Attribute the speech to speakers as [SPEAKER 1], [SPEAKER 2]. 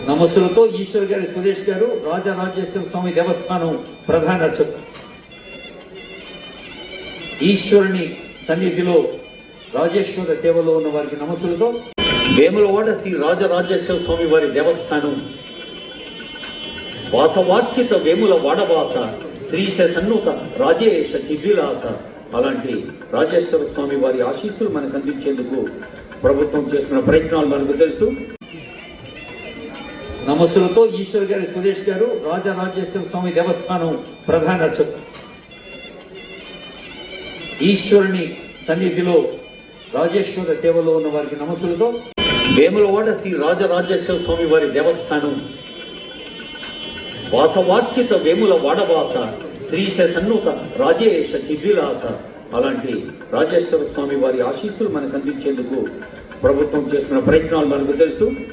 [SPEAKER 1] నమస్సులతో ఈశ్వర్ గారి సురేష్ గారు రాజరాజేశ్వర స్వామి దేవస్థానం ప్రధాన అర్చకులు. ఈశ్వరుని సన్నిధిలో రాజేశ్వర సేవలో ఉన్న వారికి నమస్సులతో వేములవాడ శ్రీ రాజరాజేశ్వర స్వామి వారి దేవస్థానం వాసవార్చిత వేముల వాడవాస శ్రీశ సన్నుత రాజేశ చిద్విలాస అలాంటి రాజేశ్వర స్వామి వారి ఆశీస్సులు మనకు అందించేందుకు ప్రభుత్వం చేస్తున్న ప్రయత్నాలు మనకు తెలుసు. నమస్సులతో ఈశ్వర్ గారి సురేష్ గారు రాజరాజేశ్వర స్వామి దేవస్థానం ప్రధాన అర్చకులు. ఈశ్వరుని సన్నిధిలో రాజేశ్వర సేవలో ఉన్న వారికి నమస్సులతో వేములవాడ శ్రీ రాజరాజేశ్వర స్వామి వారి దేవస్థానం వాసవార్చిత వేముల వాడవాస శ్రీశ సన్నుత రాజేశ చిద్విలాస అలాంటి రాజేశ్వర స్వామి వారి ఆశీస్సులు మనకు అందించేందుకు ప్రభుత్వం చేస్తున్న ప్రయత్నాలు మనకు తెలుసు.